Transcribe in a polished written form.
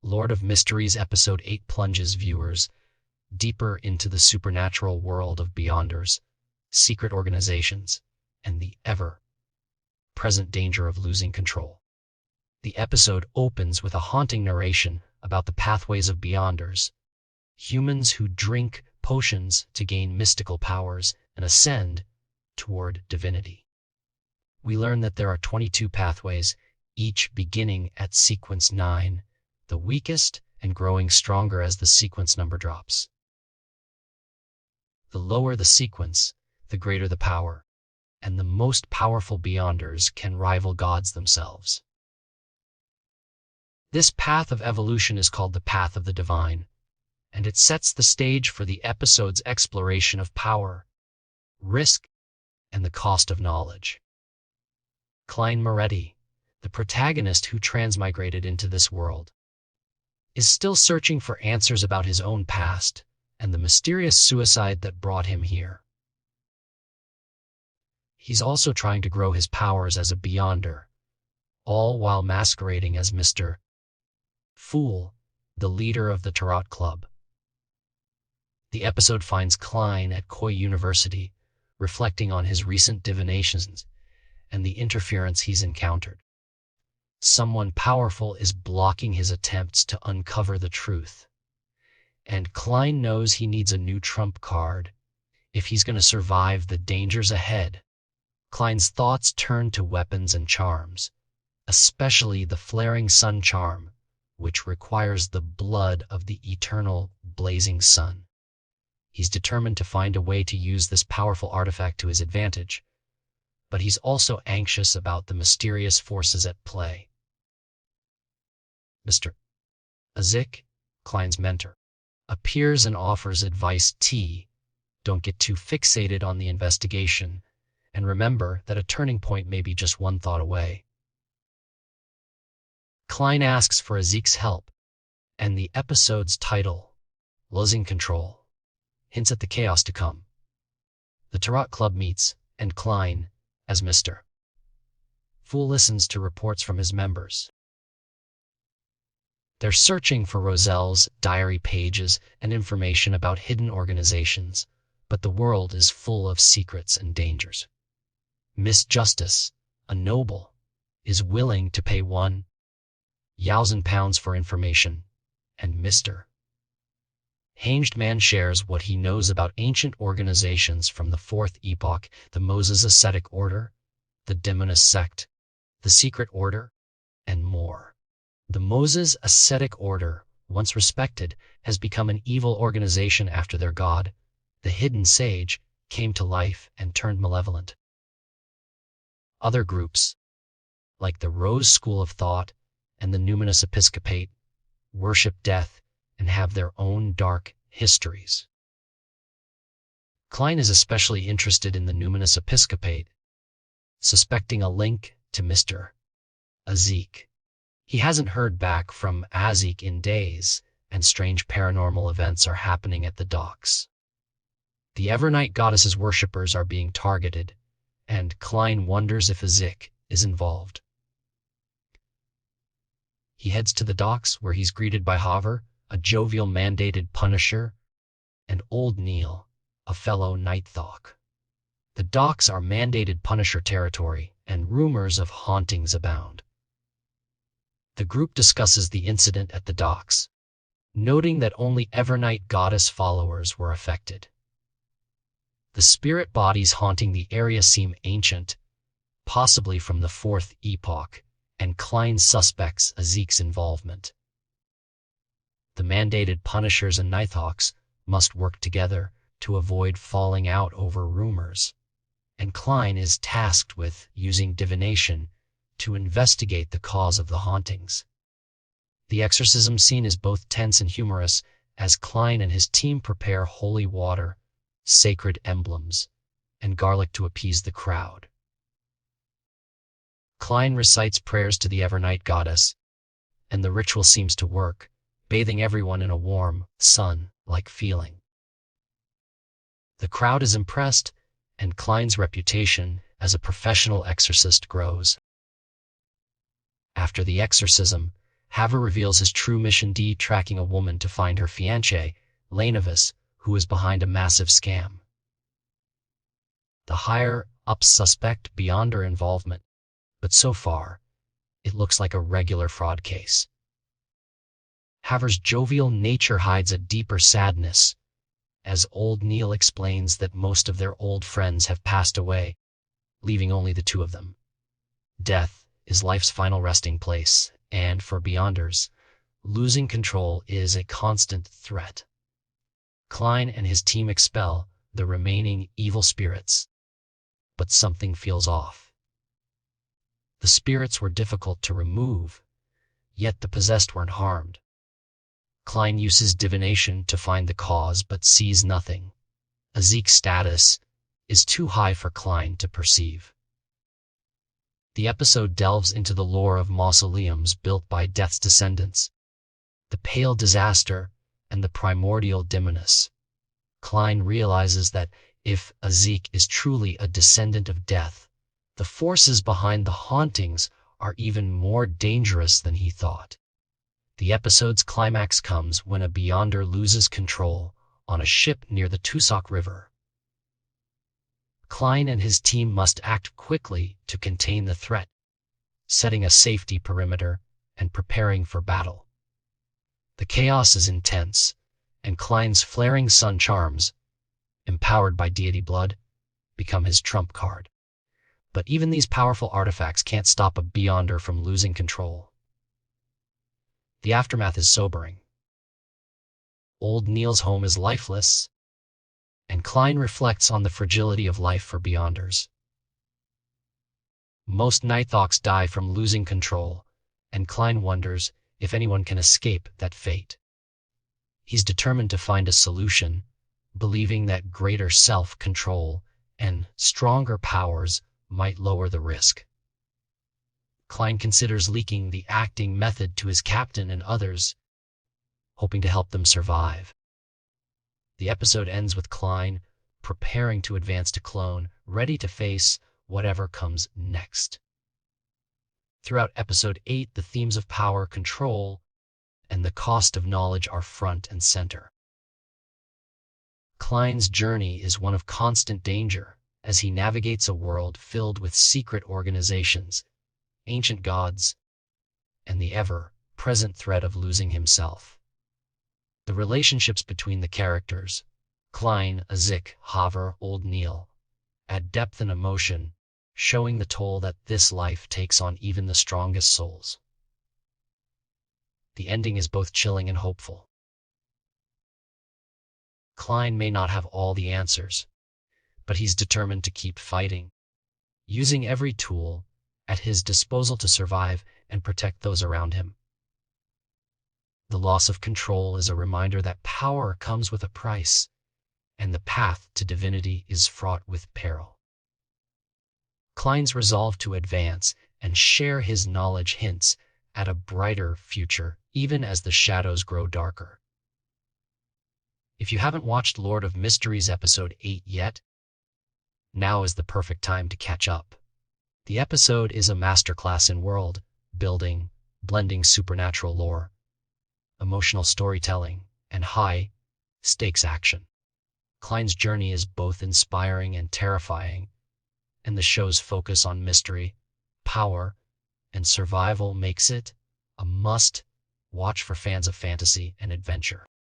Lord of Mysteries Episode 8 plunges viewers deeper into the supernatural world of Beyonders, secret organizations, and the ever-present danger of losing control. The episode opens with a haunting narration about the pathways of Beyonders, humans who drink potions to gain mystical powers and ascend toward divinity. We learn that there are 22 pathways, each beginning at sequence 9, the weakest and growing stronger as the sequence number drops. The lower the sequence, the greater the power, and the most powerful Beyonders can rival gods themselves. This path of evolution is called the Path of the Divine, and it sets the stage for the episode's exploration of power, risk, and the cost of knowledge. Klein, the protagonist who transmigrated into this world, is still searching for answers about his own past and the mysterious suicide that brought him here. He's also trying to grow his powers as a Beyonder, all while masquerading as Mr. Fool, the leader of the Tarot Club. The episode finds Klein at Koi University, reflecting on his recent divinations and the interference he's encountered. Someone powerful is blocking his attempts to uncover the truth, and Klein knows he needs a new trump card if he's going to survive the dangers ahead. Klein's thoughts turn to weapons and charms, especially the flaring sun charm, which requires the blood of the eternal blazing sun. He's determined to find a way to use this powerful artifact to his advantage, but he's also anxious about the mysterious forces at play. Mr. Azik, Klein's mentor, appears and offers advice. Don't get too fixated on the investigation, and remember that a turning point may be just one thought away. Klein asks for Azik's help, and the episode's title, Losing Control, hints at the chaos to come. The Tarot Club meets, and Klein, as Mr. Fool, listens to reports from his members. They're searching for Roselle's diary pages and information about hidden organizations, but the world is full of secrets and dangers. Miss Justice, a noble, is willing to pay £1,000 for information, and Mr. Hanged Man shares what he knows about ancient organizations from the Fourth Epoch, the Moses Ascetic Order, the Demonist Sect, the Secret Order, and more. The Moses Ascetic Order, once respected, has become an evil organization after their god, the Hidden Sage, came to life and turned malevolent. Other groups, like the Rose School of Thought and the Numinous Episcopate, worship death and have their own dark histories. Klein is especially interested in the Numinous Episcopate, suspecting a link to Mr. Azik. He hasn't heard back from Azik in days, and strange paranormal events are happening at the docks. The Evernight Goddess's worshippers are being targeted, and Klein wonders if Azik is involved. He heads to the docks, where he's greeted by Haver, a jovial mandated punisher, and Old Neil, a fellow Nighthawk. The docks are mandated punisher territory, and rumors of hauntings abound. The group discusses the incident at the docks, noting that only Evernight Goddess followers were affected. The spirit bodies haunting the area seem ancient, possibly from the Fourth Epoch, and Klein suspects Azik's involvement. The mandated punishers and Nighthawks must work together to avoid falling out over rumors, and Klein is tasked with using divination to investigate the cause of the hauntings. The exorcism scene is both tense and humorous as Klein and his team prepare holy water, sacred emblems, and garlic to appease the crowd. Klein recites prayers to the Evernight Goddess, and the ritual seems to work, bathing everyone in a warm, sun-like feeling. The crowd is impressed, and Klein's reputation as a professional exorcist grows. After the exorcism, Haver reveals his true mission D, tracking a woman to find her fiancé, Lainavis, who is behind a massive scam. The higher-ups suspect Beyonder involvement, but so far, it looks like a regular fraud case. Haver's jovial nature hides a deeper sadness, as old Neil explains that most of their old friends have passed away, leaving only the two of them. Death is life's final resting place, and for Beyonders, losing control is a constant threat. Klein and his team expel the remaining evil spirits, but something feels off. The spirits were difficult to remove, yet the possessed weren't harmed. Klein uses divination to find the cause but sees nothing. Ezek's status is too high for Klein to perceive. The episode delves into the lore of mausoleums built by Death's descendants, the Pale Disaster, and the Primordial Dimonus. Klein realizes that if Ezek is truly a descendant of Death, the forces behind the Hauntings are even more dangerous than he thought. The episode's climax comes when a Beyonder loses control on a ship near the Tusok River. Klein and his team must act quickly to contain the threat, setting a safety perimeter and preparing for battle. The chaos is intense, and Klein's flaring sun charms, empowered by deity blood, become his trump card. But even these powerful artifacts can't stop a Beyonder from losing control. The aftermath is sobering. Old Neil's home is lifeless, and Klein reflects on the fragility of life for Beyonders. Most Nightthawks die from losing control, and Klein wonders if anyone can escape that fate. He's determined to find a solution, believing that greater self-control and stronger powers might lower the risk. Klein considers leaking the acting method to his captain and others, hoping to help them survive. The episode ends with Klein preparing to advance to Clone, ready to face whatever comes next. Throughout episode 8, the themes of power, control, and the cost of knowledge are front and center. Klein's journey is one of constant danger as he navigates a world filled with secret organizations, ancient gods, and the ever-present threat of losing himself. The relationships between the characters, Klein, Ezek, Haver, Old Neil, add depth and emotion, showing the toll that this life takes on even the strongest souls. The ending is both chilling and hopeful. Klein may not have all the answers, but he's determined to keep fighting, using every tool at his disposal to survive and protect those around him. The loss of control is a reminder that power comes with a price, and the path to divinity is fraught with peril. Klein's resolve to advance and share his knowledge hints at a brighter future, even as the shadows grow darker. If you haven't watched Lord of Mysteries Episode 8 yet, now is the perfect time to catch up. The episode is a masterclass in world building, blending supernatural lore, emotional storytelling, and high-stakes action. Klein's journey is both inspiring and terrifying, and the show's focus on mystery, power, and survival makes it a must-watch for fans of fantasy and adventure.